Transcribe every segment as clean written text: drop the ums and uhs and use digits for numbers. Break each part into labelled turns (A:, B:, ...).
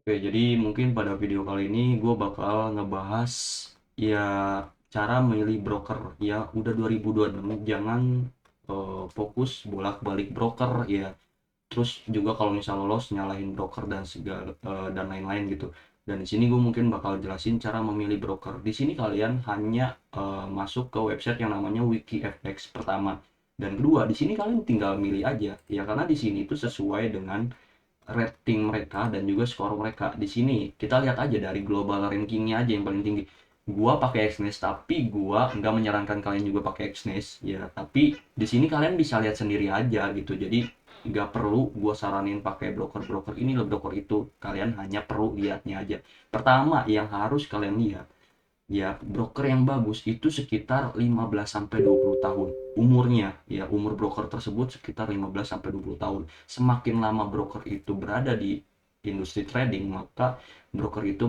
A: Oke, jadi mungkin pada video kali ini gue bakal ngebahas ya cara milih broker ya udah 2026 jangan fokus bolak-balik broker ya. Terus juga kalau misal lolos nyalahin broker dan segala dan lain-lain gitu. Dan di sini gue mungkin bakal jelasin cara memilih broker. Di sini kalian hanya masuk ke website yang namanya WikiFX pertama. Dan kedua, di sini kalian tinggal milih aja ya karena di sini itu sesuai dengan rating mereka dan juga skor mereka. Di sini kita lihat aja dari global rankingnya aja yang paling tinggi. Gua pakai Exness tapi gua nggak menyarankan kalian juga pakai Exness ya. Tapi di sini kalian bisa lihat sendiri aja gitu. Jadi nggak perlu gua saranin pakai broker-broker ini loh broker itu. Kalian hanya perlu lihatnya aja. Pertama yang harus kalian lihat ya broker yang bagus itu sekitar 15 sampai 20 tahun umurnya ya, umur broker tersebut sekitar 15 sampai 20 tahun. Semakin lama broker itu berada di industri trading maka broker itu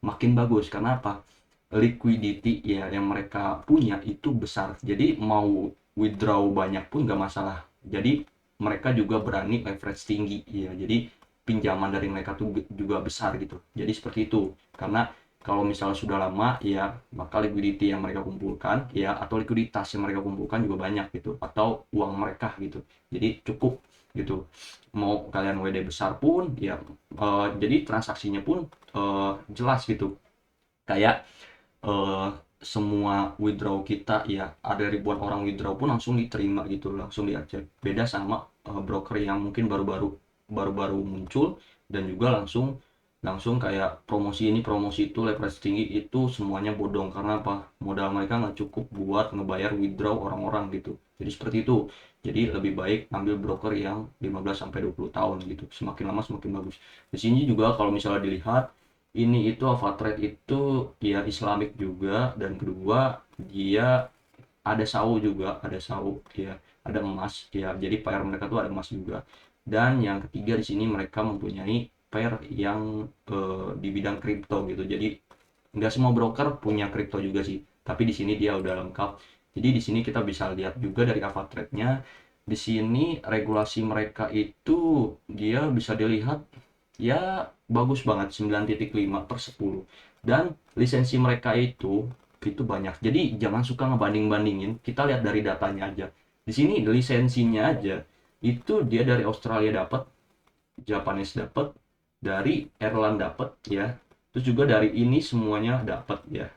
A: makin bagus. Karena apa? Liquidity ya yang mereka punya itu besar, jadi mau withdraw banyak pun nggak masalah. Jadi mereka juga berani leverage tinggi ya, jadi pinjaman dari mereka tuh juga besar gitu. Jadi seperti itu. Karena kalau misalnya sudah lama ya maka liquidity yang mereka kumpulkan ya atau likuiditas yang mereka kumpulkan juga banyak gitu, atau uang mereka gitu, jadi cukup gitu. Mau kalian WD besar pun ya jadi transaksinya pun jelas gitu. Kayak eh, semua withdraw kita ya ada ribuan orang withdraw pun langsung diterima gitu, langsung diacek. Beda sama broker yang mungkin baru-baru muncul dan juga langsung langsung kayak promosi ini promosi itu leverage tinggi, itu semuanya bodong. Karena apa? Modal mereka nggak cukup buat ngebayar withdraw orang-orang gitu. Jadi seperti itu. Jadi lebih baik ambil broker yang 15 sampai 20 tahun gitu. Semakin lama semakin bagus. Di sini juga kalau misalnya dilihat ini itu Avatrade itu ya Islamic juga, dan kedua dia ada sawu juga, ada sawu ya, ada emas ya, jadi pair mereka tuh ada emas juga. Dan yang ketiga di sini mereka mempunyai pair yang di bidang kripto gitu. Jadi nggak semua broker punya kripto juga sih, tapi di sini dia udah lengkap. Jadi di sini kita bisa lihat juga dari Avatrade-nya. Di sini regulasi mereka itu dia bisa dilihat ya bagus banget, 9,5/10. Dan lisensi mereka itu banyak, jadi jangan suka ngebanding-bandingin, kita lihat dari datanya aja. Di sini lisensinya aja itu dia dari Australia dapat, Japanese dapat, dari Ireland dapat ya, terus juga dari ini semuanya dapat ya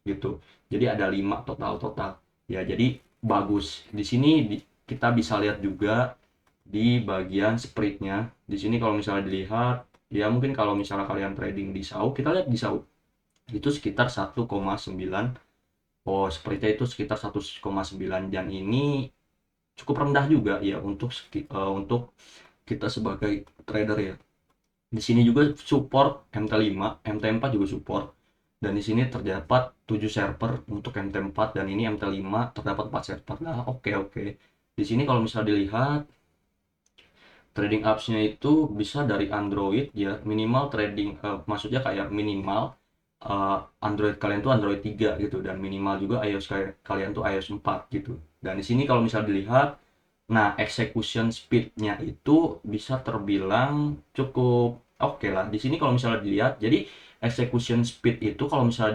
A: gitu. Jadi ada 5 total total ya, jadi bagus. Di sini kita bisa lihat juga di bagian spreadnya. Di sini kalau misalnya dilihat ya, mungkin kalau misalnya kalian trading di SAU, kita lihat di SAU itu sekitar 1,9. Oh, spreadnya itu sekitar 1,9, dan ini cukup rendah juga ya untuk untuk kita sebagai trader ya. Di sini juga support MT5, MT4 juga support. Dan di sini terdapat 7 server untuk MT4, dan ini MT5 terdapat 4 server. Nah, oke oke. Di sini kalau misalnya dilihat trading apps-nya itu bisa dari Android ya, minimal trading maksudnya kayak minimal Android kalian tuh Android 3 gitu, dan minimal juga iOS kalian tuh iOS 4 gitu. Dan di sini kalau misalnya dilihat, nah execution speed-nya itu bisa terbilang cukup oke lah. Di sini kalau misalnya dilihat, jadi execution speed itu kalau misalnya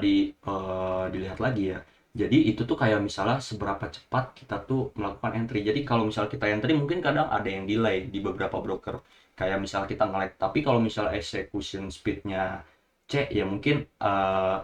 A: dilihat lagi ya, jadi itu tuh kayak misalnya seberapa cepat kita tuh melakukan entry. Jadi kalau misalnya kita entry mungkin kadang ada yang delay di beberapa broker. Kayak misalnya kita nge-lag. Tapi kalau misalnya execution speed-nya C ya mungkin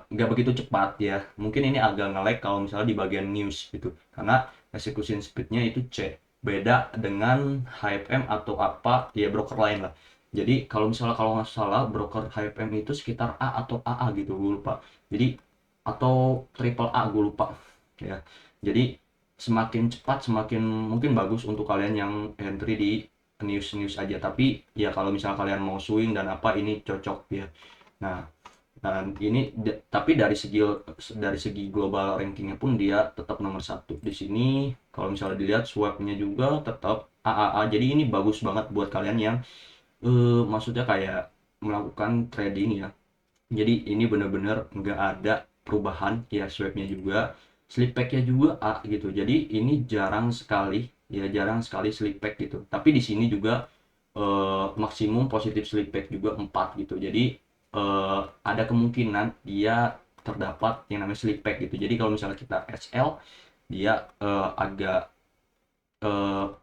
A: nggak begitu cepat ya. Mungkin ini agak nge-lag kalau misalnya di bagian news gitu. Karena execution speed-nya itu C. Beda dengan HFM atau apa ya broker lain lah. Jadi kalau nggak salah broker HFM itu sekitar A atau AA gitu, gue lupa. Jadi atau triple A gue lupa ya. Jadi semakin cepat semakin mungkin bagus untuk kalian yang entry di news news aja. Tapi ya kalau misalnya kalian mau swing dan apa, ini cocok ya. Nah, dan ini tapi dari segi global rankingnya pun dia tetap nomor satu di sini. Kalau misalnya dilihat swapnya juga tetap AAA, jadi ini bagus banget buat kalian yang maksudnya kayak melakukan trading ya. Jadi ini bener-bener nggak ada perubahan ya, swabnya juga, slip packnya juga A gitu. Jadi ini jarang sekali ya, jarang sekali slip pack gitu. Tapi di sini juga maksimum positif slip back juga 4 gitu. Jadi ada kemungkinan dia terdapat yang namanya slip back gitu. Jadi kalau misalnya kita SL, dia agak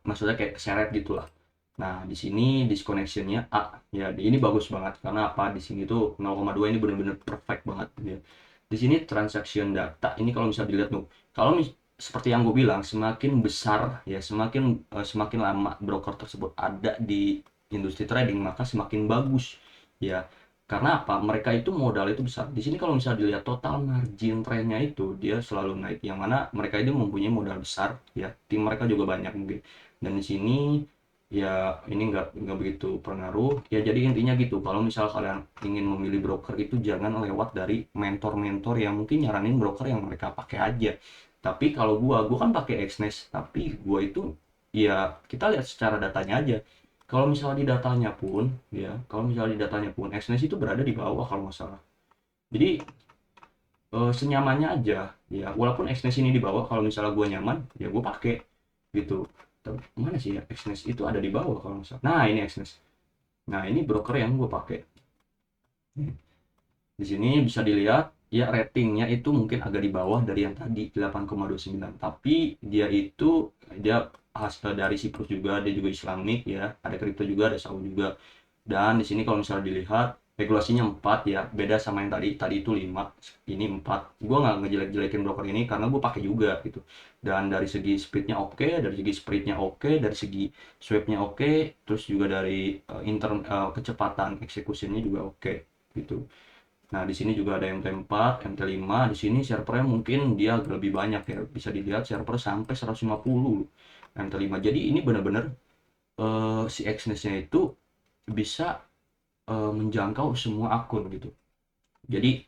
A: maksudnya kayak keseret gitulah. Nah, di sini disconnectionnya A. Ya, ini bagus banget karena apa? Di sini tuh 0,2 ini benar-benar perfect banget ya. Di sini transaction data ini kalau bisa dilihat tuh, kalau seperti yang gue bilang, semakin besar ya, semakin lama broker tersebut ada di industri trading, maka semakin bagus ya. Karena apa? Mereka itu modal itu besar. Di sini kalau misalnya dilihat total margin trendnya itu dia selalu naik. Yang mana mereka itu mempunyai modal besar ya. Tim mereka juga banyak mungkin. Dan di sini ya ini nggak begitu pengaruh. Ya jadi intinya gitu. Kalau misal kalian ingin memilih broker itu jangan lewat dari mentor-mentor yang mungkin nyaranin broker yang mereka pakai aja. Tapi kalau gua kan pakai Exness. Tapi gua itu ya kita lihat secara datanya aja. Kalau misalnya di datanya pun, ya, kalau misalnya di datanya pun, Exness itu berada di bawah kalau nggak salah. Jadi senyamannya aja, ya. Walaupun Exness ini di bawah, kalau misalnya gue nyaman, ya gue pakai gitu. Mana sih ya Exness itu ada di bawah kalau nggak salah. Nah ini Exness. Nah ini broker yang gue pakai. Di sini bisa dilihat ya ratingnya itu mungkin agak di bawah dari yang tadi 8,29. Tapi dia hasil dari Siprus juga, dia juga Islamic ya, ada kripto juga, ada Saudi juga. Dan di sini kalau misalnya dilihat regulasinya 4 ya, beda sama yang tadi itu 5, ini 4. Gue nggak ngejelek-jelekin broker ini karena gue pakai juga gitu. Dan dari segi speednya oke, dari segi spreadnya oke, dari segi swapnya oke, terus juga dari kecepatan eksekusinya juga oke gitu. Nah, di sini juga ada MT4, MT5. Di sini servernya mungkin dia lebih banyak ya. Bisa dilihat server sampai 150 MT5. Jadi ini benar-benar si Exness-nya itu bisa menjangkau semua akun gitu. Jadi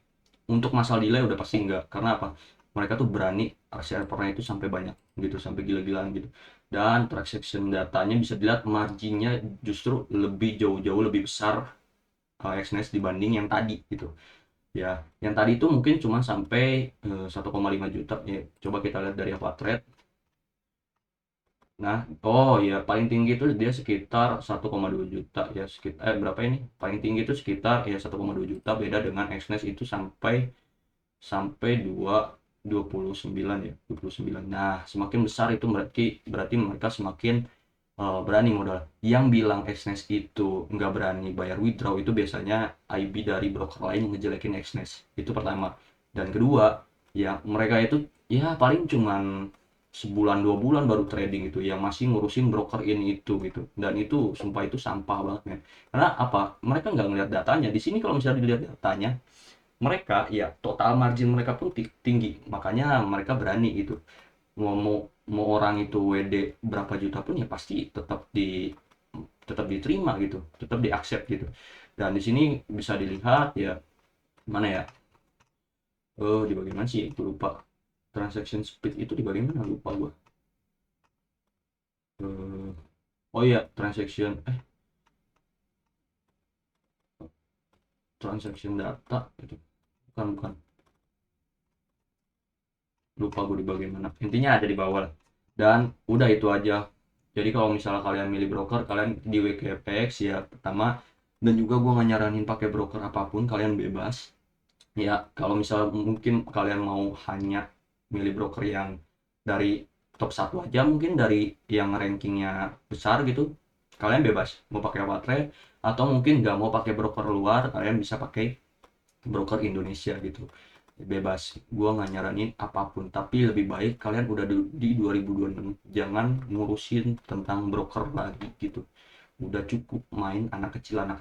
A: untuk masalah delay udah pasti enggak. Karena apa? Mereka tuh berani servernya itu sampai banyak gitu, sampai gila-gilaan gitu. Dan transaction datanya bisa dilihat marginnya justru lebih jauh-jauh lebih besar Exness dibanding yang tadi gitu. Ya, yang tadi itu mungkin cuma sampai 1,5 juta ya. Coba kita lihat dari apa trade. Nah, oh ya paling tinggi itu dia sekitar 1,2 juta ya, sekitar berapa ini? Paling tinggi itu sekitar ya 1,2 juta, beda dengan Exness itu sampai sampai 29 ya, 29. Nah, semakin besar itu berarti berarti mereka semakin berani modal. Yang bilang Exness itu nggak berani bayar withdraw itu biasanya IB dari broker lain yang ngejelekin Exness. Itu pertama. Dan kedua, ya mereka itu ya paling cuman sebulan 2 bulan baru trading itu yang masih ngurusin broker ini itu gitu. Dan itu sumpah itu sampah banget men. Karena apa? Mereka nggak ngeliat datanya. Di sini kalau misalnya dilihat datanya, mereka ya total margin mereka pun tinggi. Makanya mereka berani gitu. Mau orang itu WD berapa juta pun ya pasti tetap diterima gitu, tetap di accept gitu. Dan di sini bisa dilihat ya, mana ya, di bagian mana sih itu lupa, transaction speed itu di bagian mana lupa gua. Eh, oh iya transaction transaction data itu, bukan lupa gue di bagian mana, intinya ada di bawah lah. Dan udah itu aja. Jadi kalau misalnya kalian milih broker, kalian di WKFX ya pertama. Dan juga gue nggak nyaranin pakai broker apapun, kalian bebas ya. Kalau misalnya mungkin kalian mau hanya milih broker yang dari top 1 aja, mungkin dari yang rankingnya besar gitu, kalian bebas mau pakai apa trade. Atau mungkin nggak mau pakai broker luar, kalian bisa pakai broker Indonesia gitu, bebas. Gua nggak nyaranin apapun, tapi lebih baik kalian udah di 2026 jangan ngurusin tentang broker lagi gitu. Udah cukup main anak kecilan